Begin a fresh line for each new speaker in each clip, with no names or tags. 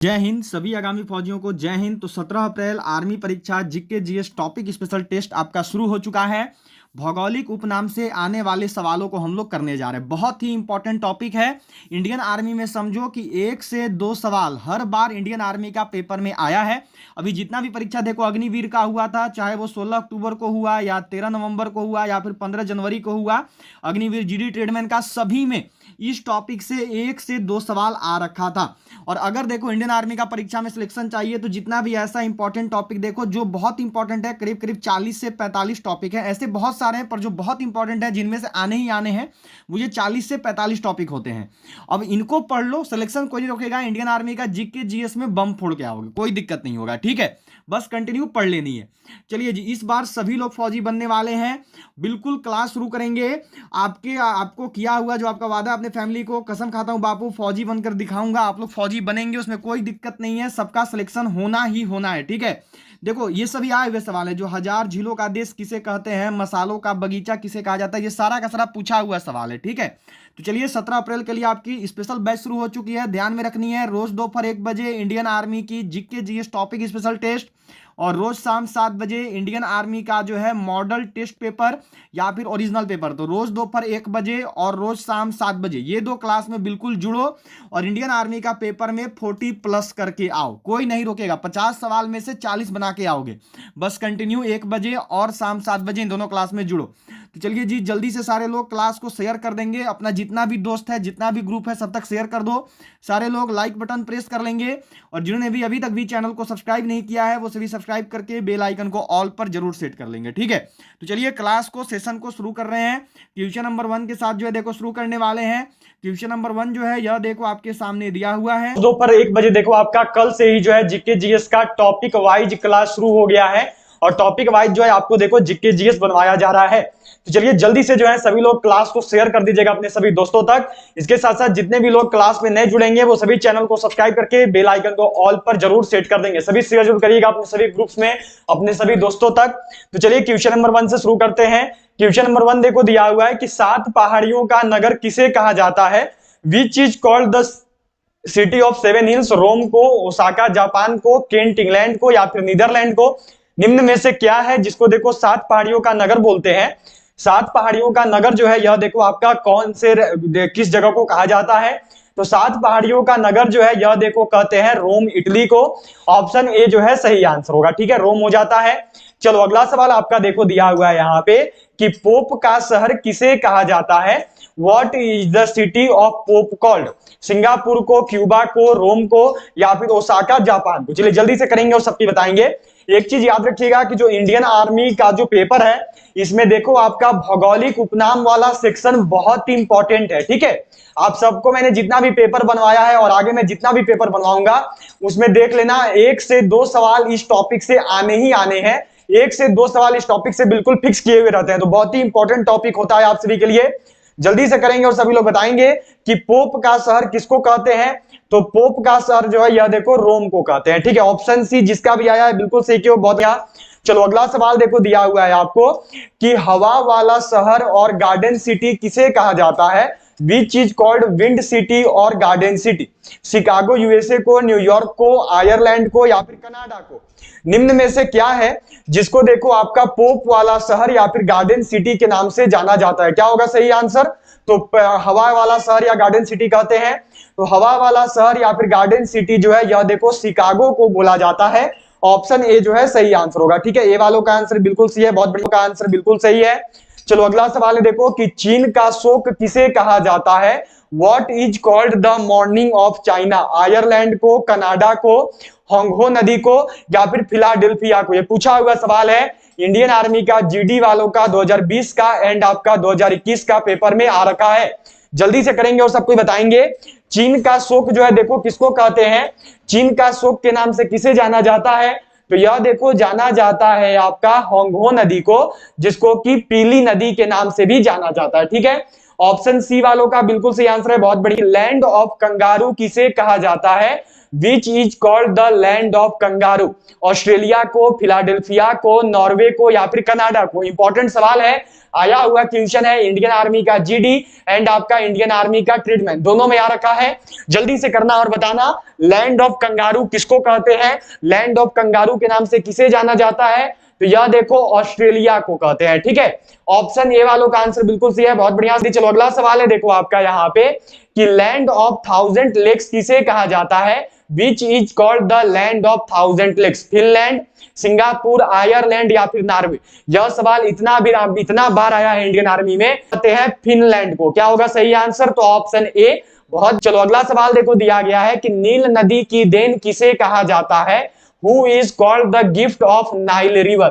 जय हिंद सभी आगामी फौजियों को जय हिंद। तो 17 अप्रैल आर्मी परीक्षा GK GS topic special test आपका शुरू हो चुका है। भौगोलिक उपनाम से आने वाले सवालों को हम लोग करने जा रहे हैं। बहुत ही इंपॉर्टेंट टॉपिक है। इंडियन आर्मी में समझो कि 1 से 2 सवाल हर बार इंडियन आर्मी का पेपर में आया है। अभी जितना भी परीक्षा देखो अग्निवीर का हुआ था, चाहे वो 16 अक्टूबर को हुआ या 13 नवंबर को हुआ या फिर 15 जनवरी को हुआ, अग्निवीर जीडी ट्रेडमैन का सभी में इस टॉपिक से 1 से 2 सवाल आ रखा था। और अगर देखो इंडियन आर्मी का परीक्षा में सिलेक्शन चाहिए तो जितना भी ऐसा इंपॉर्टेंट टॉपिक देखो जो बहुत इंपॉर्टेंट है, करीब करीब 40 से 45 टॉपिक है। ऐसे बहुत सारे हैं पर जो बहुत इंपॉर्टेंट है जिनमें से आने ही आने हैं वो ये 40 से 45 टॉपिक होते हैं। अब इनको पढ़ लो, सिलेक्शन कोई नहीं रोकेगा। इंडियन आर्मी का जीके जीएस में बम फोड़ के आओगे, कोई दिक्कत नहीं होगा, ठीक है। बस कंटिन्यू पढ़ लेनी है। चलिए जी, इस बार सभी लोग फौजी बनने वाले हैं। बिल्कुल क्लास शुरू करेंगे। आपको किया हुआ जो आपका वादा अपने फैमिली को, कसम खाता हूं बापू फौजी बनकर दिखाऊंगा, आप लोग फौजी बनेंगे, उसमें कोई दिक्कत नहीं है। सबका सिलेक्शन होना ही होना है, ठीक है। देखो ये सभी आए हुए सवाल है। जो 1000 झीलों का देश किसे कहते हैं, मसालों का बगीचा किसे कहा जाता है, ये सारा का सारा पूछा हुआ सवाल है, ठीक है। तो चलिए 17 अप्रैल के लिए आपकी स्पेशल बैच शुरू हो चुकी है। ध्यान में रखनी है, रोज दोपहर 1 बजे इंडियन आर्मी की GK GS topic special test और रोज शाम 7 बजे इंडियन आर्मी का जो है मॉडल टेस्ट पेपर या फिर ओरिजिनल पेपर। तो रोज दोपहर 1 बजे और रोज शाम 7 बजे ये 2 क्लास में बिल्कुल जुड़ो और इंडियन आर्मी का पेपर में 40 प्लस करके आओ, कोई नहीं रोकेगा। 50 सवाल में से 40 बना के आओगे। बस कंटिन्यू 1 बजे और शाम 7 बजे इन दोनों क्लास में जुड़ो। तो चलिए जी, जल्दी से सारे लोग क्लास को शेयर कर देंगे। अपना जितना भी दोस्त है, जितना भी ग्रुप है, सब तक शेयर कर दो। सारे लोग लाइक बटन प्रेस कर लेंगे और जिन्होंने भी अभी तक भी चैनल को सब्सक्राइब नहीं किया है वो सभी सब्सक्राइब करके बेल आइकन को ऑल पर जरूर सेट कर लेंगे, ठीक है। तो चलिए क्लास को, सेशन को शुरू कर रहे हैं। क्वेश्चन नंबर 1 के साथ जो है देखो शुरू करने वाले हैं। क्वेश्चन नंबर 1 जो है यह देखो आपके सामने दिया हुआ है।
दोपहर 1 बजे देखो आपका कल से ही जो है जीके जीएस का टॉपिक वाइज क्लास शुरू हो गया है और टॉपिक वाइज जो है आपको देखो जीके जीएस बनवाया जा रहा है। तो चलिए जल्दी से जो है सभी लोग क्लास को शेयर कर दीजिएगा अपने सभी दोस्तों तक। इसके साथ साथ जितने भी लोग क्लास में नए जुड़ेंगे वो सभी चैनल को सब्सक्राइब करके बेल आइकन को ऑल पर जरूर सेट कर देंगे। सभी शेयर जरूर करिएगा अपने सभी ग्रुप्स में, अपने सभी दोस्तों तक। तो चलिए क्वेश्चन नंबर 1 से शुरू करते हैं। क्वेश्चन नंबर 1 देखो दिया हुआ है कि 7 पहाड़ियों का नगर किसे कहा जाता है। Which is called the city of 7 hills. Rome को, ओसाका जापान को, केंट इंग्लैंड को या फिर नीदरलैंड को। निम्न में से क्या है जिसको देखो 7 पहाड़ियों का नगर बोलते हैं। 7 पहाड़ियों का नगर जो है यह देखो आपका कौन से किस जगह को कहा जाता है। तो 7 पहाड़ियों का नगर जो है यह देखो कहते हैं रोम, इटली को। ऑप्शन ए जो है सही आंसर होगा, ठीक है, रोम हो जाता है। चलो अगला सवाल आपका देखो दिया हुआ है यहाँ पे कि पोप का शहर किसे कहा जाता है। What is the city of pope called. Singapore को, क्यूबा को, रोम को या फिर ओसाका जापान को। चलिए जल्दी से करेंगे और सबकी बताएंगे। एक चीज याद रखिएगा कि जो इंडियन आर्मी का जो पेपर है इसमें देखो आपका भौगोलिक उपनाम वाला सेक्शन बहुत ही इंपॉर्टेंट है, ठीक है। आप सबको मैंने जितना भी पेपर बनवाया है और आगे मैं जितना भी पेपर बनवाऊंगा उसमें देख लेना 1 से 2 सवाल इस टॉपिक से आने ही आने हैं। 1 से 2 सवाल इस टॉपिक से बिल्कुल फिक्स किए हुए रहते हैं। तो बहुत ही इंपॉर्टेंट टॉपिक होता है आप सभी के लिए। जल्दी से करेंगे और सभी लोग बताएंगे कि पोप का शहर किसको कहते हैं। तो पोप का शहर जो है यह देखो रोम को कहते हैं, ठीक है। ऑप्शन सी जिसका भी आया है बिल्कुल सही क्यों, बहुत बढ़िया। चलो अगला सवाल देखो दिया हुआ है आपको कि हवा वाला शहर और गार्डन सिटी किसे कहा जाता है। Which is called wind city और गार्डन सिटी। शिकागो यूएसए को, न्यूयॉर्क को, आयरलैंड को या फिर कनाडा को। निम्न में से क्या है जिसको देखो आपका पोप वाला शहर या फिर गार्डन सिटी के नाम से जाना जाता है। क्या होगा सही आंसर। तो हवा वाला शहर या गार्डन सिटी कहते हैं। तो हवा वाला शहर या फिर गार्डन सिटी जो है यह देखो शिकागो को बोला जाता है। ऑप्शन ए जो है सही आंसर होगा, ठीक है। ए वालों का आंसर बिल्कुल सही है, बहुत बढ़िया का आंसर बिल्कुल सही है। चलो अगला सवाल है देखो कि चीन का शोक किसे कहा जाता है। What is called the mourning of China. Ireland को, कनाडा को, होंगहो नदी को या फिर फिलाडेल्फिया को। ये पूछा हुआ सवाल है इंडियन आर्मी का, जीडी वालों का 2020 का एंड आपका 2021 का पेपर में आ रखा है। जल्दी से करेंगे और सबको बताएंगे। चीन का शोक जो है देखो किसको कहते हैं। चीन का शोक के नाम से किसे जाना जाता है। तो यह देखो जाना जाता है आपका होंगहो नदी को, जिसको कि पीली नदी के नाम से भी जाना जाता है, ठीक है। ऑप्शन सी वालों का बिल्कुल सही आंसर है, बहुत बढ़िया। लैंड ऑफ कंगारू किसे कहा जाता है। Which is called the land of kangaroo? Australia को, फिलाडेल्फिया को, नॉर्वे को या फिर कनाडा को? इंपॉर्टेंट सवाल है, आया हुआ क्वेश्चन है इंडियन आर्मी का जीडी एंड आपका इंडियन आर्मी का ट्रेडमैन, दोनों में आ रखा है। जल्दी से करना और बताना, लैंड ऑफ कंगारू किसको कहते हैं? लैंड ऑफ कंगारू के नाम से किसे जाना जाता है? तो यह देखो ऑस्ट्रेलिया को कहते हैं, ठीक है। ऑप्शन ए वालों का आंसर बिल्कुल सही है, बहुत बढ़िया। चलो अगला सवाल है, देखो आपका यहाँ पे कि लैंड ऑफ 1000 लेक्स किसे कहा जाता है? Which is called the land of 1000 lakes? Finland, Singapore, Ireland या फिर नॉर्वे? यह सवाल इतना बार आया है इंडियन आर्मी में, कहते हैं फिनलैंड को। क्या होगा सही आंसर? तो ऑप्शन ए। बहुत चलो अगला सवाल देखो, दिया गया है कि नील नदी की देन किसे कहा जाता है? Who is called the gift of Nile River?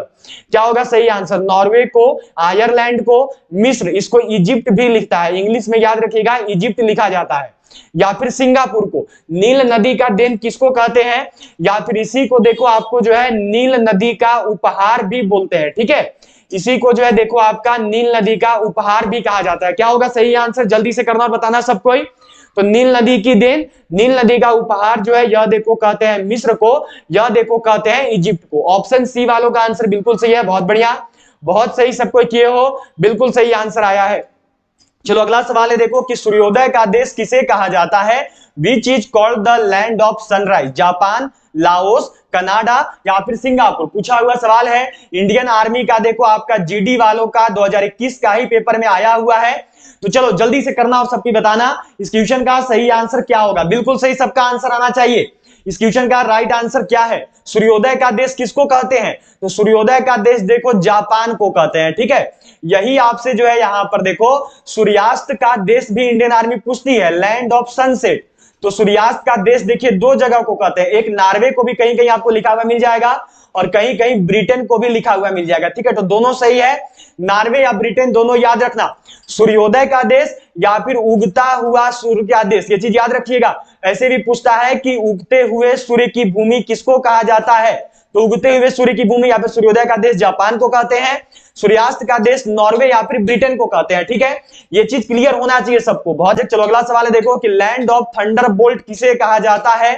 क्या होगा सही आंसर? नॉर्वे को, आयरलैंड को, मिस्र, इसको इजिप्ट भी लिखता है, इंग्लिश में याद रखिएगा इजिप्ट लिखा जाता है, या फिर सिंगापुर को। नील नदी का देन किसको कहते हैं? या फिर इसी को देखो आपको जो है नील नदी का उपहार भी बोलते हैं, ठीक है। इसी को जो है देखो आपका नील नदी का उपहार भी कहा जाता है। क्या होगा सही आंसर? जल्दी से करना और बताना सब कोई। तो नील नदी की देन, नील नदी का उपहार जो है यह देखो कहते हैं मिस्र को, यह देखो कहते हैं इजिप्ट को। ऑप्शन सी वालों का आंसर बिल्कुल सही है, बहुत बढ़िया, बहुत सही सब कोई किए हो, बिल्कुल सही आंसर आया है। चलो अगला सवाल है, देखो कि सूर्योदय का देश किसे कहा जाता है? Which is called the land of sunrise? Japan, Laos, Canada या फिर सिंगापुर? पूछा हुआ सवाल है इंडियन आर्मी का, देखो आपका जीडी वालों का 2021 का ही पेपर में आया हुआ है। तो चलो जल्दी से करना और सबकी बताना इस क्वेश्चन का सही आंसर क्या होगा। बिल्कुल सही सबका आंसर आना चाहिए। इस क्वेश्चन का राइट आंसर क्या है? सूर्योदय का देश किसको कहते हैं? तो सूर्योदय का देश देखो जापान को कहते हैं, ठीक है। यही आपसे जो है यहां पर देखो सूर्यास्त का देश भी इंडियन आर्मी पूछती है, लैंड ऑफ सनसेट। तो सूर्यास्त का देश देखिए दो जगह को कहते हैं, एक नॉर्वे को भी कहीं कहीं आपको लिखा हुआ मिल जाएगा और कहीं कहीं ब्रिटेन को भी लिखा हुआ मिल जाएगा, ठीक है। तो दोनों सही है, नॉर्वे या ब्रिटेन दोनों याद रखना। सूर्योदय का देश या फिर उगता हुआ सूर्य का देश, ये चीज याद रखिएगा। ऐसे भी पूछता है कि उगते हुए सूर्य की भूमि किसको कहा जाता है? तो उगते हुए सूर्य की भूमि या फिर सूर्योदय का देश जापान को कहते हैं, सूर्यास्त का देश नॉर्वे या फिर ब्रिटेन को कहते हैं, ठीक है। ये चीज क्लियर होना चाहिए सबको, बहुत। चलो अगला सवाल है, देखो कि लैंड ऑफ थंडरबोल्ट किसे कहा जाता है?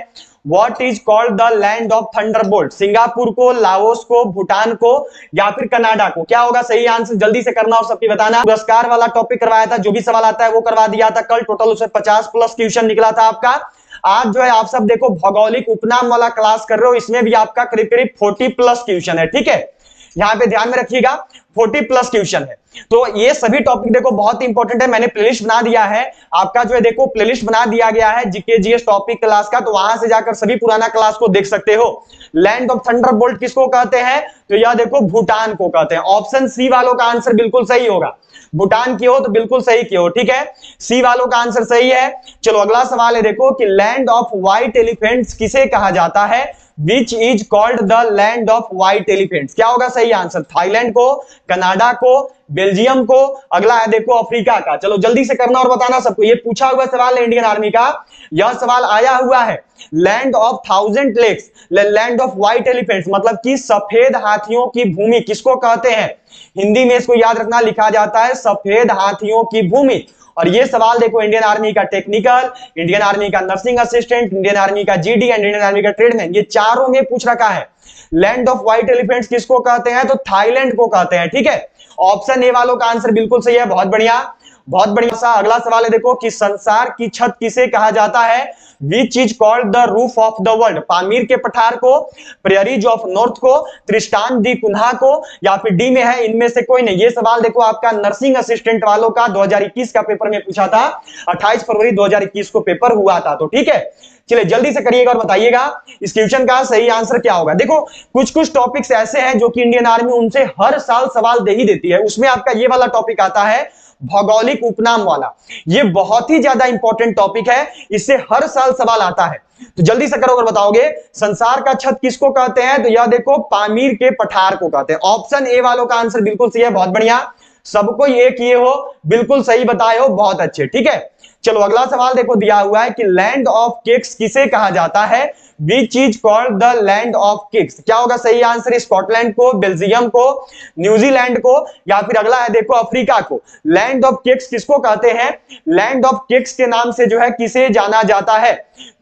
What is called the land of Thunderbolt? Singapore को, लाओस को, भूटान को या फिर कनाडा को? क्या होगा सही आंसर? जल्दी से करना और सबकी बताना। पुरस्कार वाला टॉपिक करवाया था, जो भी सवाल आता है वो करवा दिया था कल, टोटल उसमें 50+ क्वेश्चन निकला था आपका। आज जो है आप सब देखो भौगोलिक उपनाम वाला क्लास कर रहे हो, इसमें भी आपका करीब करीब 40+ क्वेश्चन है, ठीक है। यहाँ पे ध्यान में रखिएगा 40+ क्वेश्चन है। तो ये सभी टॉपिक देखो बहुत इंपॉर्टेंट है, मैंने प्लेलिस्ट बना दिया है आपका, जो है देखो प्लेलिस्ट बना दिया गया है जीके जीएस टॉपिक क्लास का, तो वहां से जाकर सभी पुराना क्लास को देख सकते हो। लैंड ऑफ थंडरबोल्ट किसको कहते हैं? तो यह देखो भूटान को कहते हैं। ऑप्शन सी वालों का आंसर बिल्कुल सही होगा, भूटान की हो तो बिल्कुल सही की हो, ठीक है, सी वालों का आंसर सही है। चलो अगला सवाल है, देखो कि लैंड ऑफ व्हाइट एलिफेंट्स किसे कहा जाता है? Which is called the land of white elephants? क्या होगा सही आंसर? थाईलैंड को, कनाडा को, बेल्जियम को, अगला है देखो अफ्रीका का। चलो जल्दी से करना और बताना सबको, ये पूछा हुआ सवाल है इंडियन आर्मी का, यह सवाल आया हुआ है। Land of 1000 lakes, land of white elephants मतलब कि सफेद हाथियों की भूमि किसको कहते हैं? हिंदी में इसको याद रखना, लिखा जाता है सफेद हाथियों की भूमि। और ये सवाल देखो इंडियन आर्मी का टेक्निकल, इंडियन आर्मी का नर्सिंग असिस्टेंट, इंडियन आर्मी का जीडी एंड इंडियन आर्मी का ट्रेडमैन, ये चारों में पूछ रखा है। लैंड ऑफ व्हाइट एलिफेंट्स किसको कहते हैं? तो थाईलैंड को कहते हैं, ठीक है। ऑप्शन ए वालों का आंसर बिल्कुल सही है, बहुत बढ़िया, बहुत बढ़िया सा। अगला सवाल है, देखो कि संसार की छत किसे कहा जाता है? Which is called the roof of the world? Pamir के पठार को, प्रेयरीज ऑफ नॉर्थ को, त्रिस्टान दी कुन्हा को या फिर डी में है इनमें से कोई नहीं? ये सवाल देखो आपका नर्सिंग असिस्टेंट वालों का 2021 का पेपर में पूछा था, 28 फरवरी 2021 को पेपर हुआ था, तो ठीक है। चलिए जल्दी से करिएगा और बताइएगा इस क्वेश्चन का सही आंसर क्या होगा। देखो कुछ कुछ टॉपिक्स ऐसे हैं जो कि इंडियन आर्मी उनसे हर साल सवाल दे ही देती है, उसमें आपका ये वाला टॉपिक आता है भौगोलिक उपनाम वाला। ये बहुत ही ज्यादा इंपॉर्टेंट टॉपिक है, इससे हर साल सवाल आता है। तो जल्दी से करो अगर बताओगे संसार का छत किसको कहते हैं? तो यह देखो पामीर के पठार को कहते हैं। ऑप्शन ए वालों का आंसर बिल्कुल सही है, बहुत बढ़िया, सबको ये किए हो, बिल्कुल सही बताए हो, बहुत अच्छे, ठीक है। चलो अगला सवाल देखो दिया हुआ है कि लैंड ऑफ केक्स किसे कहा जाता है? Which is called the land of kicks? क्या होगा सही आंसर? स्कॉटलैंड को, बेल्जियम को, न्यूजीलैंड को, या फिर अगला है देखो अफ्रीका को। लैंड ऑफ किक्स किसको कहते हैं? लैंड ऑफ किक्स के नाम से जो है किसे जाना जाता है?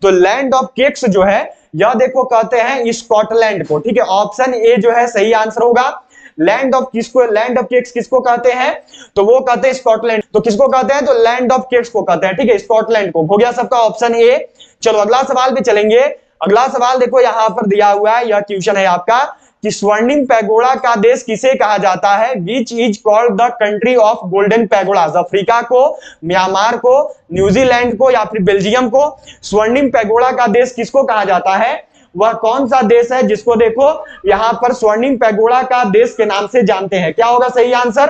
तो लैंड ऑफ किक्स जो है यह देखो कहते हैं स्कॉटलैंड को। ठीक है, ऑप्शन ए जो है सही आंसर होगा। लैंड ऑफ किक्स किसको कहते हैं? तो वो कहते हैं स्कॉटलैंड। तो किसको कहते हैं? तो लैंड ऑफ किक्स को कहते हैं। ठीक है, स्कॉटलैंड को। हो गया सबका ऑप्शन ए। चलो अगला सवाल पे चलेंगे। अगला सवाल देखो यहां पर दिया हुआ है, यह क्वेश्चन है आपका कि स्वर्णिम पैगोडा का देश किसे कहा जाता है? Which is called the country of golden pagodas? Africa को, म्यांमार को, न्यूजीलैंड को, या फिर बेल्जियम को? स्वर्णिम पैगोडा का देश किसको कहा जाता है? वह कौन सा देश है जिसको देखो यहां पर स्वर्णिम पैगोडा का देश के नाम से जानते हैं? क्या होगा सही आंसर?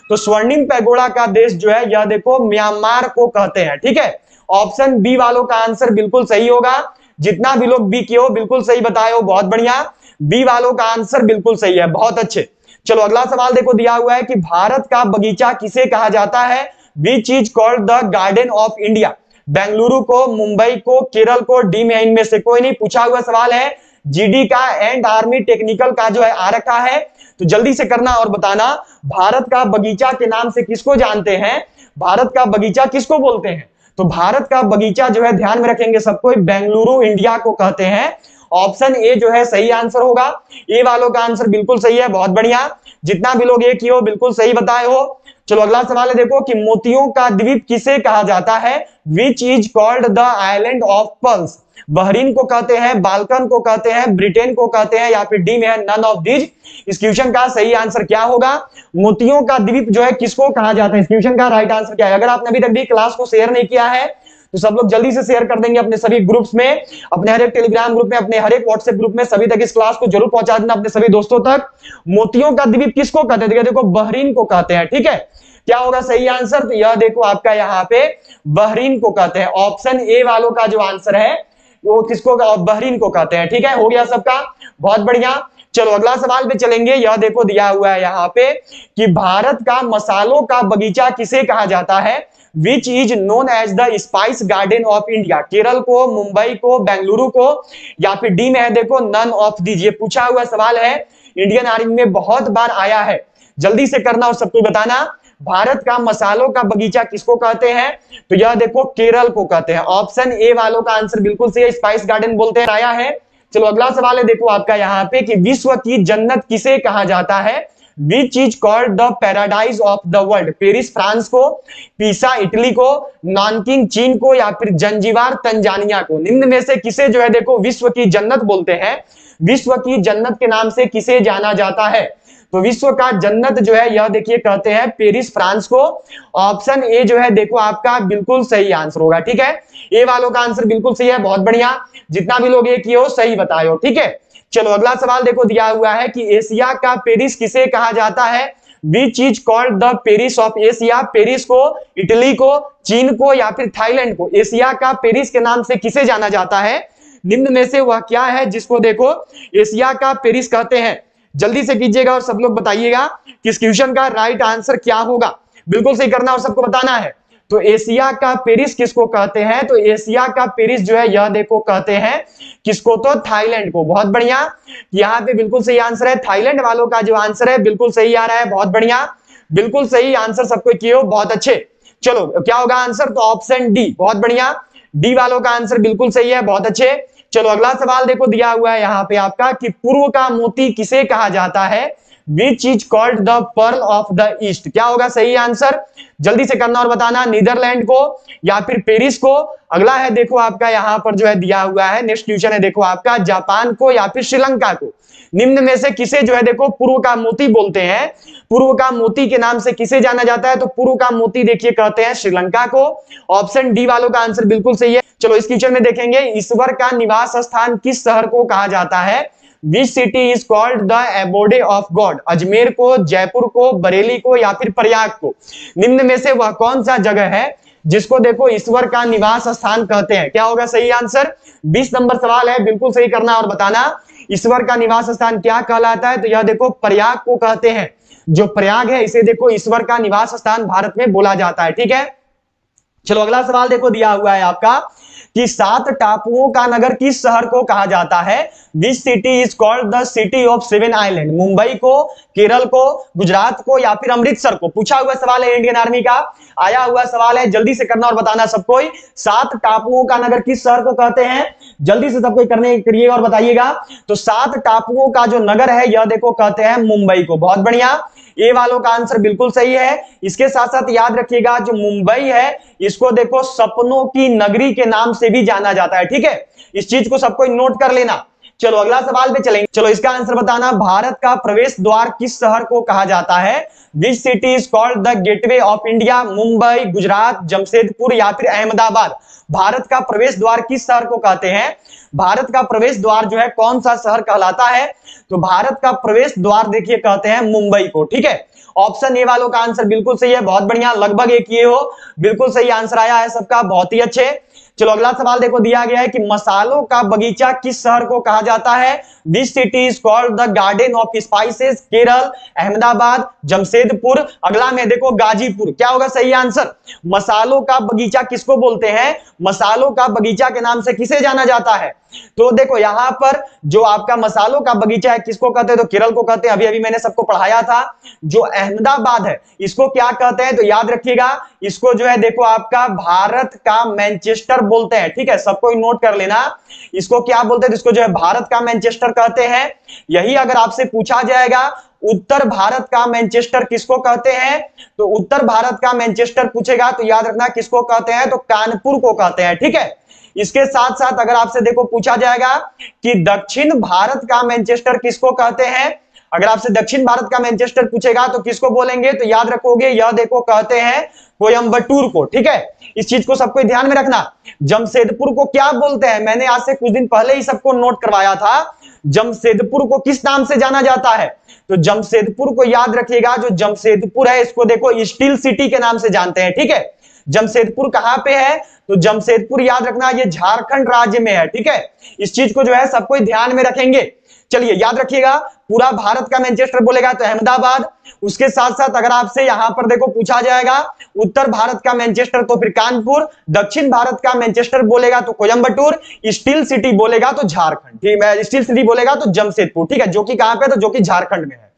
तो स्वर्णिम पैगोडा का देश जो है यह देखो म्यांमार को कहते हैं। ठीक है, ऑप्शन बी वालों का आंसर बिल्कुल सही होगा। जितना भी लोग बी किए हो बिल्कुल सही बताए हो, बहुत बढ़िया। बी वालों का आंसर बिल्कुल सही है, बहुत अच्छे। चलो अगला सवाल देखो दिया हुआ है कि भारत का बगीचा किसे कहा जाता है? Which is called the garden of India? Bengaluru को, मुंबई को, केरल को, डी में इनमें से कोई नहीं। पूछा हुआ सवाल है जीडी का एंड आर्मी टेक्निकल का जो है आ रखा है, तो जल्दी से करना और बताना भारत का बगीचा के नाम से किसको जानते हैं? भारत का बगीचा किसको बोलते हैं? तो भारत का बगीचा जो है ध्यान में रखेंगे सबको, बेंगलुरु इंडिया को कहते हैं। ऑप्शन ए जो है सही आंसर होगा। ए वालों का आंसर बिल्कुल सही है, बहुत बढ़िया। जितना भी लोग ए किए हो बिल्कुल सही बताए हो। चलो अगला सवाल है देखो कि मोतियों का द्वीप किसे कहा जाता है? Which is called the island of pearls? Bahrain को कहते हैं, बाल्कन को कहते हैं, ब्रिटेन को कहते हैं, या फिर डी में है नन ऑफ दीज? इस क्वेश्चन का सही आंसर क्या होगा? मोतियों का द्वीप जो है किसको कहा जाता है? इस क्वेश्चन का राइट आंसर क्या है? अगर आपने अभी तक भी क्लास को शेयर नहीं किया है तो सब लोग जल्दी से शेयर कर देंगे अपने सभी ग्रुप्स में, अपने हर एक टेलीग्राम ग्रुप में, अपने हर एक व्हाट्सएप ग्रुप में, सभी तक इस क्लास को जरूर पहुंचा देना अपने सभी दोस्तों तक। मोतियों का द्वीप किसको कहते हैं? देखो बहरीन को कहते हैं। ठीक है, क्या होगा सही आंसर? तो यह देखो आपका यहाँ पे बहरीन को कहते हैं। ऑप्शन ए वालों का जो आंसर है वो किसको? बहरीन को कहते हैं। ठीक है, हो गया सबका, बहुत बढ़िया। चलो अगला सवाल पे चलेंगे। यह देखो दिया हुआ है यहाँ पे कि भारत का मसालों का बगीचा किसे कहा जाता है? Which is known as the spice garden of India? Kerala को, मुंबई को, बेंगलुरु को, या फिर डी में है देखो नन ऑफ दीज? ये पूछा हुआ सवाल है, इंडियन आर्मी में बहुत बार आया है। जल्दी से करना और सबको बताना भारत का मसालों का बगीचा किसको कहते हैं? तो यह देखो केरल को कहते हैं। ऑप्शन ए वालों का आंसर बिल्कुल सही है, स्पाइस गार्डन बोलते हैं, आया है। चलो अगला सवाल है देखो आपका यहाँ पे कि विश्व की जन्नत किसे कहा जाता है? Which is called the paradise of the world? Paris France को, पीसा इटली को, नानकिंग चीन को, या फिर जंजीबार तंजानिया को? निम्न में से किसे जो है देखो विश्व की जन्नत बोलते हैं? विश्व की जन्नत के नाम से किसे जाना जाता है? तो विश्व का जन्नत जो है यह देखिए कहते हैं पेरिस फ्रांस को। ऑप्शन ए जो है देखो आपका बिल्कुल सही आंसर होगा। ठीक है, ए वालों का आंसर बिल्कुल सही है, बहुत बढ़िया। जितना भी लोग ए किए हो सही बताए हो। ठीक है, चलो अगला सवाल देखो दिया हुआ है कि एशिया का पेरिस किसे कहा जाता है? Which is called the Paris of Asia? Paris को, इटली को, चीन को, या फिर थाईलैंड को? एशिया का पेरिस के नाम से किसे जाना जाता है? निम्न में से वह क्या है जिसको देखो एशिया का पेरिस कहते हैं? जल्दी से कीजिएगा और सब लोग बताइएगा कि इस क्वेश्चन का राइट आंसर क्या होगा। बिल्कुल सही करना और सबको बताना है। तो एशिया का पेरिस किसको कहते हैं? तो एशिया का पेरिस जो है यह देखो कहते हैं किसको? तो थाईलैंड को। बहुत बढ़िया, यहाँ पे बिल्कुल सही आंसर है। थाईलैंड वालों का जो आंसर है बिल्कुल सही आ रहा है, बहुत बढ़िया। बिल्कुल सही आंसर सबको किए हो, बहुत अच्छे। चलो क्या होगा आंसर? तो ऑप्शन डी, बहुत बढ़िया। डी वालों का आंसर बिल्कुल सही है, बहुत अच्छे। चलो अगला सवाल देखो दिया हुआ है यहाँ पे आपका कि पूर्व का मोती किसे कहा जाता है? Which is called the pearl of the east? क्या होगा सही आंसर? जल्दी से करना और बताना, नीदरलैंड को या फिर पेरिस को? अगला है देखो आपका यहाँ पर जो है दिया हुआ है, नेक्स्ट क्वेश्चन है देखो आपका जापान को या फिर श्रीलंका को? निम्न में से किसे जो है देखो पूर्व का मोती बोलते हैं? पूर्व का मोती के नाम से किसे जाना जाता है? तो पूर्व का मोती देखिए कहते हैं श्रीलंका को। ऑप्शन डी वालों का आंसर बिल्कुल सही है। चलो इस क्वेश्चन में देखेंगे ईश्वर का निवास स्थान किस शहर को कहा जाता है? Which city is called the abode of God? Ajmer को, जयपुर को, बरेली को, या फिर प्रयाग को? निम्न में से वह कौन सा जगह है जिसको देखो ईश्वर का निवास स्थान कहते हैं? क्या होगा सही आंसर? 20 नंबर सवाल है, बिल्कुल सही करना और बताना ईश्वर का निवास स्थान क्या कहलाता है? तो यह देखो प्रयाग को कहते हैं। जो प्रयाग है इसे देखो ईश्वर का निवास स्थान भारत में बोला जाता है। ठीक है, चलो अगला सवाल देखो दिया हुआ है आपका कि 7 टापुओं का नगर किस शहर को कहा जाता है? Which city is called the city of 7 island? Mumbai को, केरल को, गुजरात को या फिर अमृतसर को? पूछा हुआ सवाल है इंडियन आर्मी का, आया हुआ सवाल है, जल्दी से करना और बताना सबको। 7 टापुओं का नगर किस शहर को कहते हैं? जल्दी से सबको करिए और बताइएगा। तो 7 टापुओं का जो नगर है यह देखो कहते हैं मुंबई को। बहुत बढ़िया, ए वालों का आंसर बिल्कुल सही है। इसके साथ साथ याद रखिएगा जो मुंबई है इसको देखो सपनों की नगरी के नाम से भी जाना जाता है। ठीक है, इस चीज को सबको नोट कर लेना। चलो अगला सवाल पे चलेंगे। चलो इसका आंसर बताना, भारत का प्रवेश द्वार किस शहर को कहा जाता है? Which city is called the gateway of India? Mumbai, Gujarat, Jamshedpur या फिर अहमदाबाद? भारत का प्रवेश द्वार किस शहर को कहते हैं? भारत का प्रवेश द्वार जो है कौन सा शहर कहलाता है? तो भारत का प्रवेश द्वार देखिए कहते हैं मुंबई को। ठीक है, ऑप्शन ए वालों का आंसर बिल्कुल सही है। बहुत बढ़िया, लगभग एक ये हो, बिल्कुल सही आंसर आया है सबका, बहुत ही अच्छे। चलो अगला सवाल देखो, दिया गया है कि मसालों का बगीचा किस शहर को कहा जाता है? Which city is called the garden of spices? Kerala, Ahmedabad, Jamshedpur. अगला में देखो गाजीपुर। क्या होगा सही आंसर? मसालों का बगीचा किसको बोलते हैं? मसालों का बगीचा के नाम से किसे जाना जाता है? तो देखो यहां पर जो आपका मसालों का बगीचा है किसको कहते हैं? तो केरल को कहते हैं। अभी अभी मैंने सबको पढ़ाया था। जो अहमदाबाद है इसको क्या कहते हैं? तो याद रखिएगा इसको जो है देखो आपका भारत का मैनचेस्टर बोलते हैं। ठीक है, सबको नोट कर लेना, इसको क्या बोलते हैं? इसको जो है भारत का मैनचेस्टर कहते हैं। यही अगर आपसे पूछा जाएगा उत्तर भारत का मैनचेस्टर किसको कहते हैं? तो उत्तर भारत का मैनचेस्टर पूछेगा तो याद रखना किसको कहते हैं? तो कानपुर को कहते हैं। ठीक है, इसके साथ साथ अगर आपसे देखो पूछा जाएगा कि दक्षिण भारत का मैनचेस्टर किसको कहते हैं? अगर आपसे दक्षिण भारत का मैनचेस्टर पूछेगा तो किसको बोलेंगे? तो याद रखोगे यह देखो कहते हैं कोयम्बटूर को। ठीक है, इस चीज को सबको ध्यान में रखना। जमशेदपुर को क्या बोलते हैं? मैंने आज से कुछ दिन पहले ही सबको नोट करवाया था। जमशेदपुर को किस नाम से जाना जाता है? तो जमशेदपुर को याद रखिएगा, जो जमशेदपुर है इसको देखो स्टील सिटी के नाम से जानते हैं। ठीक है, जमशेदपुर कहां पे है? तो जमशेदपुर याद रखना ये झारखंड राज्य में है। ठीक है, इस चीज को जो है सबको ध्यान में रखेंगे। चलिए याद रखिएगा, पूरा भारत का मैनचेस्टर बोलेगा तो अहमदाबाद। उसके साथ साथ अगर आपसे यहां पर देखो पूछा जाएगा उत्तर भारत का मैनचेस्टर तो फिर कानपुर, दक्षिण भारत का मैनचेस्टर बोलेगा तो कोयम्बटूर, स्टील सिटी बोलेगा तो झारखंड। ठीक है, स्टील सिटी बोलेगा तो जमशेदपुर। ठीक है, जो कि कहां पे? तो जो कि झारखंड में है।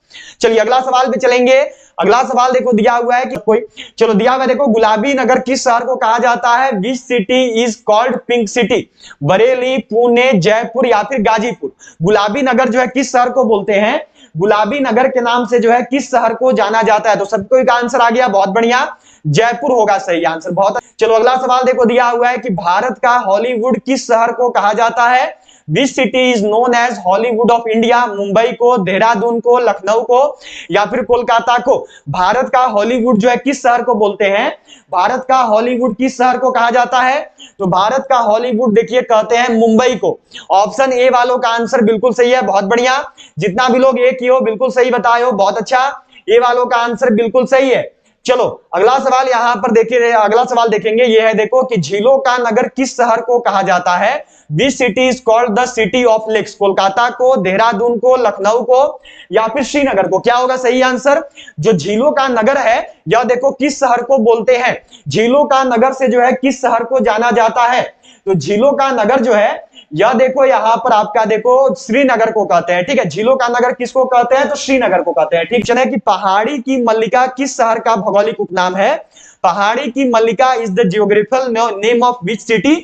चलिए अगला सवाल पे चलेंगे। अगला सवाल देखो दिया हुआ है कि कोई, चलो दिया हुआ देखो गुलाबी नगर किस शहर को कहा जाता है? Which city is called pink city? Bareilly, Pune, Jaipur या फिर गाजीपुर? गुलाबी नगर जो है किस शहर को बोलते हैं? गुलाबी नगर के नाम से जो है किस शहर को जाना जाता है? तो सबको एक आंसर आ गया, बहुत बढ़िया, जयपुर होगा सही आंसर। बहुत चलो अगला सवाल देखो दिया हुआ है कि भारत का हॉलीवुड किस शहर को कहा जाता है? Which city is known as Hollywood of India? Mumbai को, देहरादून को, लखनऊ को या फिर कोलकाता को? भारत का हॉलीवुड जो है किस शहर को बोलते हैं? भारत का हॉलीवुड किस शहर को कहा जाता है? तो भारत का हॉलीवुड देखिए कहते हैं मुंबई को। ऑप्शन ए वालों का आंसर बिल्कुल सही है, बहुत बढ़िया। जितना भी लोग ए की हो बिल्कुल सही बताए हो, बहुत अच्छा। ए वालों का आंसर बिल्कुल सही है। चलो अगला सवाल यहां पर देखिए, अगला सवाल देखेंगे, ये है देखो कि झीलों का नगर किस शहर को कहा जाता है? Which city is called the city of lakes? Kolkata को, देहरादून को, लखनऊ को या फिर श्रीनगर को? क्या होगा सही आंसर? जो झीलों का नगर है यह देखो किस शहर को बोलते हैं? झीलों का नगर से जो है किस शहर को जाना जाता है? तो झीलों का नगर जो है यह देखो यहां पर आपका देखो श्रीनगर को कहते हैं। ठीक है, झीलों का नगर किसको कहते हैं? तो श्रीनगर को कहते हैं। ठीक है, कि पहाड़ी की मल्लिका किस शहर का भौगोलिक उपनाम है? पहाड़ी की मल्लिका is the geographical name of which city?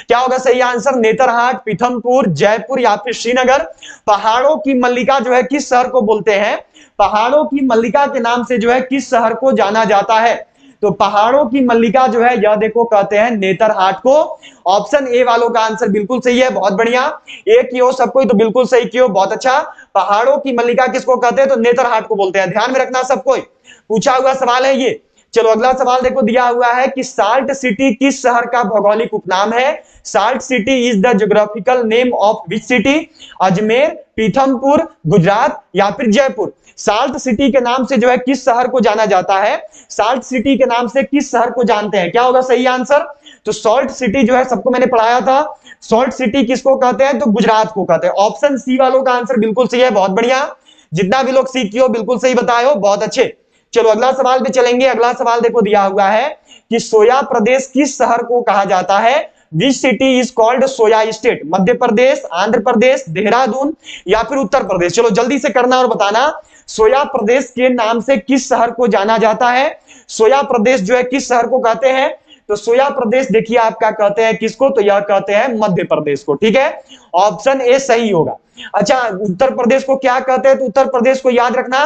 क्या होगा सही आंसर? नेतरहाट, पीथमपुर, जयपुर या फिर श्रीनगर? पहाड़ों की मल्लिका जो है किस शहर को बोलते हैं? पहाड़ों की मल्लिका के नाम से जो है किस शहर को जाना जाता है? तो पहाड़ों की मल्लिका जो है यह देखो कहते हैं नेतरहाट को। ऑप्शन ए वालों का आंसर बिल्कुल सही है, बहुत बढ़िया। ए की हो सबको तो बिल्कुल सही की हो, बहुत अच्छा। पहाड़ों की मल्लिका किसको कहते हैं? तो नेतरहाट को बोलते हैं, ध्यान में रखना सबको, पूछा हुआ सवाल है ये। चलो अगला सवाल देखो दिया हुआ है कि साल्ट सिटी किस शहर का भौगोलिक उपनाम है? Salt city is the geographical name of which city? Ajmer, Pithampur, Gujarat या फिर जयपुर? साल्ट सिटी के नाम से जो है किस शहर को जाना जाता है? साल्ट सिटी के नाम से किस शहर को जानते हैं? क्या होगा सही आंसर? तो सॉल्ट सिटी जो है सबको मैंने पढ़ाया था, सॉल्ट सिटी किसको कहते हैं? तो गुजरात को कहते हैं। ऑप्शन सी वालों का आंसर बिल्कुल सही है, बहुत बढ़िया। जितना भी लोग सी की हो बिल्कुल सही बताए हो, बहुत अच्छे। चलो अगला सवाल पे चलेंगे। अगला सवाल देखो दिया हुआ है कि सोया प्रदेश किस शहर को कहा जाता है? Which city is called soya state? Madhya Pradesh, Andhra Pradesh, Dehradun या फिर उत्तर प्रदेश? चलो जल्दी से करना और बताना। सोया प्रदेश के नाम से किस शहर को जाना जाता है? सोया प्रदेश जो है किस शहर को कहते हैं? तो सोया प्रदेश देखिए आपका कहते हैं किसको? तो यह कहते हैं मध्य प्रदेश को। ठीक है, ऑप्शन ए सही होगा। अच्छा, उत्तर प्रदेश को क्या कहते हैं? तो उत्तर प्रदेश को याद रखना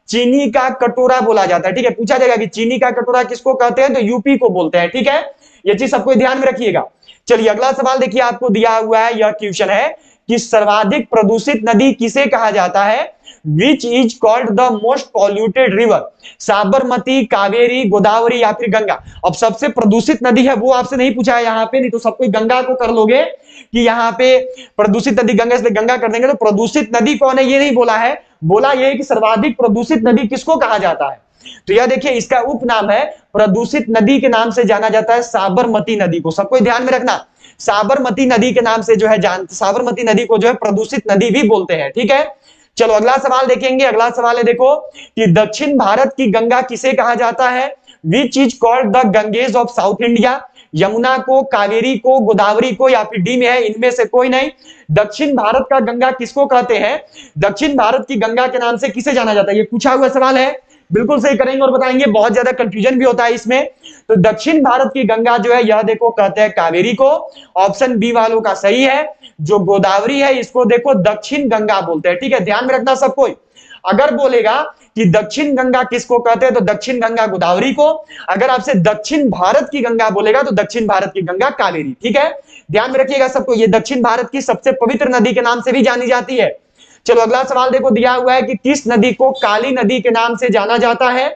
चीनी का कटोरा बोला जाता है। ठीक है, पूछा जाएगा कि चीनी का कटोरा किसको कहते हैं? तो यूपी को बोलते हैं। ठीक है, ये चीज सबको ध्यान में रखिएगा। चलिए अगला सवाल देखिए, आपको दिया हुआ है, यह क्वेश्चन है कि सर्वाधिक प्रदूषित नदी किसे कहा जाता है? Which is called the most polluted river? Sabarmati, Kaveri, Godavari या फिर गंगा? अब सबसे प्रदूषित नदी है वो आपसे नहीं पूछा है यहाँ पे, नहीं तो सब कोई गंगा को कर लोगे कि यहाँ पे प्रदूषित नदी गंगा, इसलिए गंगा कर देंगे। तो प्रदूषित नदी कौन है ये नहीं बोला है, बोला ये है कि सर्वाधिक प्रदूषित नदी किसको कहा जाता है? तो यह देखिए इसका उपनाम है, प्रदूषित नदी के नाम से जाना जाता है साबरमती नदी को। सबको ध्यान में रखना, साबरमती नदी के नाम से जो है साबरमती नदी को जो है प्रदूषित नदी भी बोलते हैं। ठीक है, चलो अगला सवाल देखेंगे। अगला सवाल है देखो कि दक्षिण भारत की गंगा किसे कहा जाता है? Which is called the Ganges of south India? Yamuna को, कावेरी को, गोदावरी को या फिर डी में है इनमें से कोई नहीं। दक्षिण भारत का गंगा किसको कहते हैं? दक्षिण भारत की गंगा के नाम से किसे जाना जाता है? ये पूछा हुआ सवाल है, बिल्कुल सही करेंगे और बताएंगे, बहुत ज्यादा कंफ्यूजन भी होता है इसमें। तो दक्षिण भारत की गंगा जो है यह देखो कहते हैं कावेरी को। ऑप्शन बी वालों का सही है। जो गोदावरी है इसको देखो दक्षिण गंगा बोलते हैं। ठीक है, ध्यान में रखना सब कोई। अगर बोलेगा कि दक्षिण गंगा किसको कहते हैं तो दक्षिण गंगा गोदावरी को। अगर आपसे दक्षिण भारत की गंगा बोलेगा तो दक्षिण भारत की गंगा कावेरी। ठीक है, ध्यान में रखिएगा सबको, ये दक्षिण भारत की सबसे पवित्र नदी के नाम से भी जानी जाती है। चलो अगला सवाल देखो, दिया हुआ है कि किस नदी को काली नदी के नाम से जाना जाता है?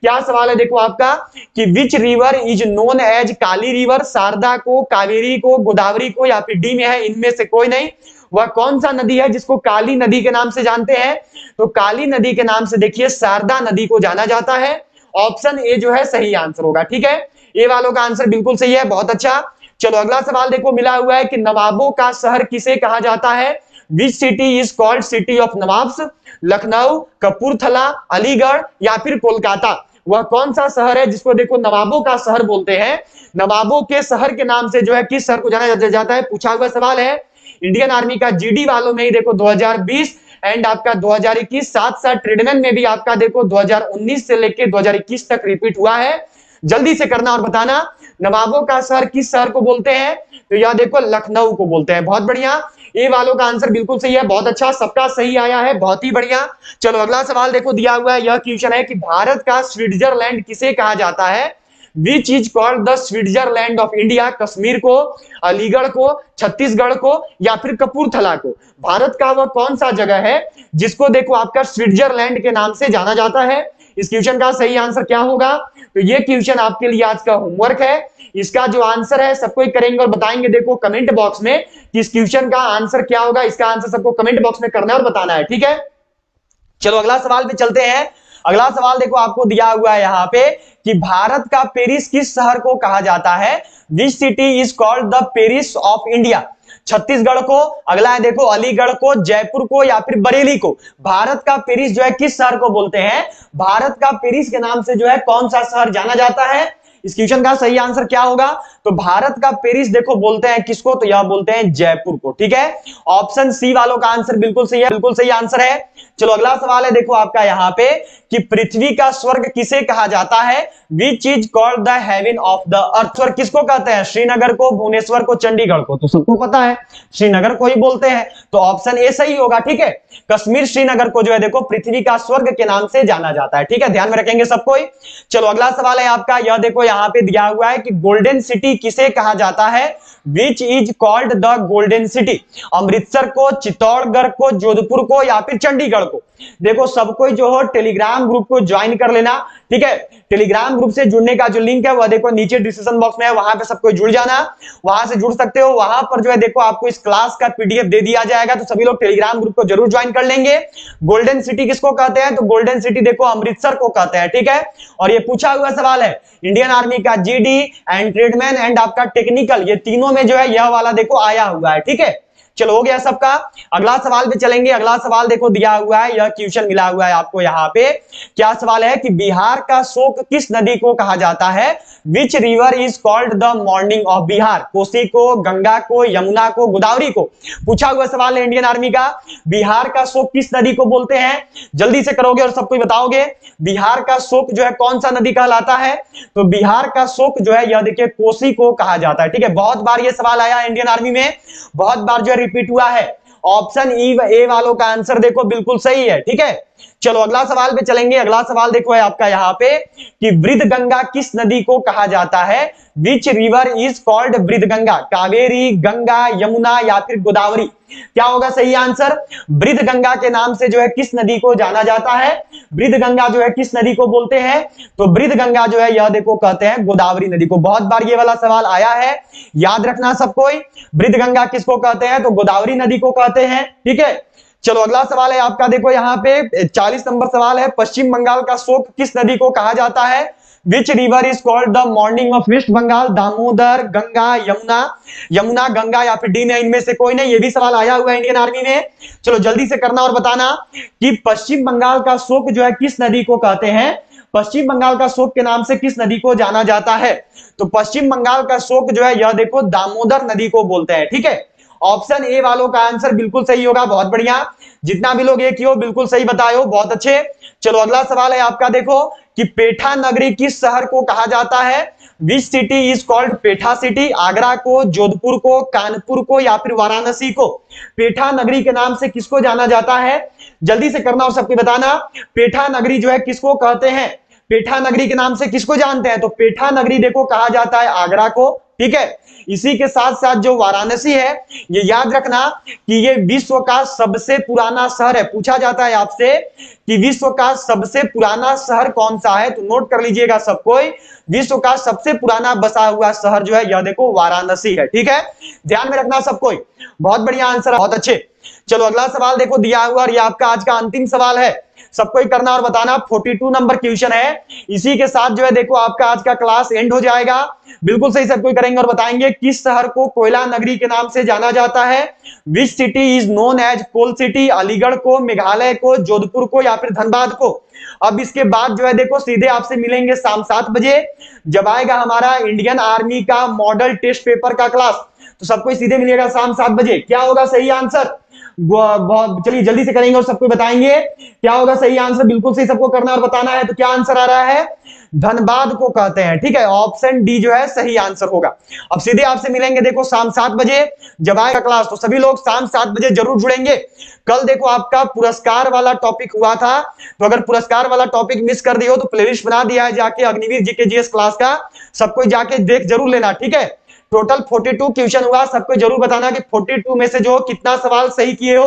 क्या सवाल है देखो आपका कि which river is known as Kali river? Sharda को, कावेरी को, गोदावरी को या फिर डी में है इनमें से कोई नहीं। वह कौन सा नदी है जिसको काली नदी के नाम से जानते हैं? तो काली नदी के नाम से देखिए शारदा नदी को जाना जाता है। ऑप्शन ए जो है सही आंसर होगा। ठीक है, ए वालों का आंसर बिल्कुल सही है, बहुत अच्छा। चलो अगला सवाल देखो, मिला हुआ है कि नवाबों का शहर किसे कहा जाता है? Which city is called city of nawabs? Lucknow, Kapurthala, Aligarh या फिर कोलकाता? वह कौन सा शहर है जिसको देखो नवाबों का शहर बोलते हैं? नवाबों के शहर के नाम से जो है किस शहर को जाना जाता है? पूछा हुआ सवाल है। इंडियन आर्मी का जीडी वालों में ही देखो 2020 एंड आपका 2021, साथ साथ ट्रेडमैन में भी आपका देखो 2019 से लेकर 2021 तक रिपीट हुआ है। जल्दी से करना और बताना, नवाबों का शहर किस शहर को बोलते हैं? तो यह देखो लखनऊ को बोलते हैं। बहुत बढ़िया, ए वालों का आंसर बिल्कुल सही है, बहुत अच्छा, सबका सही आया है, बहुत ही बढ़िया। चलो अगला सवाल देखो, दिया हुआ है, यह क्वेश्चन है कि भारत का स्विट्जरलैंड किसे कहा जाता है? Which is called the Switzerland of India? Kashmir को, अलीगढ़ को, छत्तीसगढ़ को या फिर कपूरथला को? भारत का वह कौन सा जगह है जिसको देखो आपका स्विट्जरलैंड के नाम से जाना जाता है? इस क्वेश्चन का सही आंसर क्या होगा? तो ये क्वेश्चन आपके लिए आज का होमवर्क है। इसका जो आंसर है सबको करेंगे और बताएंगे देखो कमेंट बॉक्स में कि इस क्वेश्चन का आंसर क्या होगा। इसका आंसर सबको कमेंट बॉक्स में करना है और बताना है। ठीक है, चलो अगला सवाल पे चलते हैं। अगला सवाल देखो आपको दिया हुआ है यहाँ पे कि भारत का पेरिस किस शहर को कहा जाता है? Which city is called the Paris of India? Chhattisgarh को, अगला है देखो अलीगढ़ को, जयपुर को या फिर बरेली को? भारत का पेरिस जो है किस शहर को बोलते हैं? भारत का पेरिस के नाम से जो है कौन सा शहर जाना जाता है? इस क्वेश्चन का सही आंसर क्या होगा? तो भारत का पेरिस देखो बोलते हैं किसको? तो यह बोलते हैं जयपुर को। ठीक है, ऑप्शन सी वालों का आंसर बिल्कुल सही है, बिल्कुल सही आंसर है। चलो अगला सवाल है देखो आपका यहाँ पे कि पृथ्वी का स्वर्ग किसे कहा जाता है? Which is called the haven of the earth? स्वर्ग किसको कहते हैं? श्रीनगर को, भुवनेश्वर को, चंडीगढ़ को? तो सबको पता है श्रीनगर को ही बोलते हैं, तो ऑप्शन ए सही होगा। ठीक है, कश्मीर श्रीनगर को जो है देखो पृथ्वी का स्वर्ग के नाम से जाना जाता है। ठीक है, ध्यान में रखेंगे सबको। चलो अगला सवाल है आपका, यह देखो यहाँ पे दिया हुआ है कि गोल्डन सिटी किसे कहा जाता है? Which is called the golden city? Amritsar को, चित्तौड़गढ़ को, जोधपुर को या फिर चंडीगढ़ को? देखो सब कोई जो हो टेलीग्राम ग्रुप को ज्वाइन कर लेना। ठीक है, टेलीग्राम ग्रुप से जुड़ने का जो लिंक है वह देखो नीचे डिस्क्रिप्शन बॉक्स में है, वहां पे सब कोई जुड़ जाना, वहां से जुड़ सकते हो। वहां पर जो है देखो आपको इस क्लास का पीडीएफ दे दिया जाएगा, तो सभी लोग टेलीग्राम ग्रुप को जरूर ज्वाइन कर लेंगे। गोल्डन सिटी किसको कहते हैं? तो गोल्डन सिटी देखो अमृतसर को कहते हैं। ठीक है, और ये पूछा हुआ सवाल है इंडियन आर्मी का जीडी एंड ट्रेडमैन एंड आपका टेक्निकल, ये तीनों में जो है यह वाला देखो आया हुआ है। ठीक है, चलो हो गया सबका। अगला सवाल पे चलेंगे। अगला सवाल देखो दिया हुआ है, यह क्वेश्चन मिला हुआ है आपको यहाँ पे। क्या सवाल है कि बिहार का शोक किस नदी को कहा जाता है? Which river is called the mourning of Bihar? Kosi को, गंगा को, यमुना को, गोदावरी को? पूछा हुआ सवाल है इंडियन आर्मी का। बिहार का शोक किस नदी को बोलते हैं? जल्दी से करोगे और सबको बताओगे। बिहार का शोक जो है कौन सा नदी कहलाता है? तो बिहार का शोक जो है यह देखिए कोसी को कहा जाता है। ठीक है, बहुत बार यह सवाल आया है इंडियन आर्मी में, बहुत बार जो है रिपीट हुआ है। ऑप्शन ए वालों का आंसर देखो बिल्कुल सही है। ठीक है, चलो अगला सवाल पे चलेंगे। अगला सवाल देखो है आपका यहाँ पे कि वृद्धगंगा किस नदी को कहा जाता है? Which river is called Vriddhaganga? Kaveri, Ganga, Yamuna या फिर गोदावरी? क्या होगा सही आंसर? वृद्धगंगा के नाम से जो है किस नदी को जाना जाता है? वृद्धगंगा जो है किस नदी को बोलते हैं? तो वृद्धगंगा जो है यह देखो कहते हैं गोदावरी नदी को। बहुत बार ये वाला सवाल आया है, याद रखना सब कोई। वृद्धगंगा किसको कहते हैं? तो गोदावरी नदी को कहते हैं। ठीक है, चलो अगला सवाल है आपका देखो यहाँ पे 40 नंबर सवाल है। पश्चिम बंगाल का शोक किस नदी को कहा जाता है? Which river is called the mourning of West Bengal? Damodar, Ganga, Yamuna? Yamuna, Ganga या फिर डी में इनमें से कोई नहीं। ये भी सवाल आया हुआ है इंडियन आर्मी में। चलो जल्दी से करना और बताना कि पश्चिम बंगाल का शोक जो है किस नदी को कहते हैं? पश्चिम बंगाल का शोक के नाम से किस नदी को जाना जाता है? तो पश्चिम बंगाल का शोक जो है यह देखो दामोदर नदी को बोलते हैं। ठीक है, ऑप्शन ए वालों का आंसर बिल्कुल सही होगा। बहुत बढ़िया, जितना भी लोग एक ही हो बिल्कुल सही बताए हो, बहुत अच्छे। चलो अगला सवाल है आपका देखो कि पेठा नगरी किस शहर को कहा जाता है? Which city is called petha city? Agra को, जोधपुर को, कानपुर को या फिर वाराणसी को? पेठा नगरी के नाम से किसको जाना जाता है? जल्दी से करना और सबको बताना। पेठा नगरी जो है किसको कहते हैं? पेठा नगरी के नाम से किसको जानते हैं? तो पेठा नगरी देखो कहा जाता है आगरा को। ठीक है, इसी के साथ साथ जो वाराणसी है, ये याद रखना कि ये विश्व का सबसे पुराना शहर है। पूछा जाता है आपसे कि विश्व का सबसे पुराना शहर कौन सा है, तो नोट कर लीजिएगा सब कोई। विश्व का सबसे पुराना बसा हुआ शहर जो है यह देखो वाराणसी है। ठीक है, ध्यान में रखना सब कोई। बहुत बढ़िया आंसर, बहुत अच्छे। चलो अगला सवाल देखो दिया हुआ, और ये आपका आज का अंतिम सवाल है। सबको करना और बताना। 42 नंबर क्वेश्चन है। इसी के साथ जो है देखो आपका आज का क्लास एंड हो जाएगा। बिल्कुल सही सबको करेंगे और बताएंगे किस शहर को कोयला नगरी के नाम से जाना जाता है? Which city is known as coal city? Aligarh को, मेघालय को, जोधपुर को या फिर धनबाद को? अब इसके बाद जो है देखो सीधे आपसे मिलेंगे शाम 7 बजे, जब आएगा हमारा इंडियन आर्मी का मॉडल टेस्ट पेपर का क्लास। तो सबको सीधे मिलेगा शाम 7 बजे। क्या होगा सही आंसर? बहुत चलिए जल्दी से करेंगे और सबको बताएंगे क्या होगा सही आंसर। बिल्कुल सही सबको करना और बताना है। तो क्या आंसर आ रहा है? धनबाद को कहते हैं। ठीक है, ऑप्शन डी जो है सही आंसर होगा। अब सीधे आपसे मिलेंगे देखो शाम 7 बजे जब आएगा क्लास। तो सभी लोग शाम 7 बजे जरूर जुड़ेंगे। कल देखो आपका पुरस्कार वाला टॉपिक हुआ था, तो अगर पुरस्कार वाला टॉपिक मिस कर दिए हो तो प्लेलिस्ट बना दिया है जाके अग्निवीर जीके जीएस क्लास का, सबको जाके देख जरूर लेना। ठीक है, टोटल 42 क्वेश्चन हुआ। सबको जरूर बताना कि 42 में से जो कितना सवाल सही किए हो।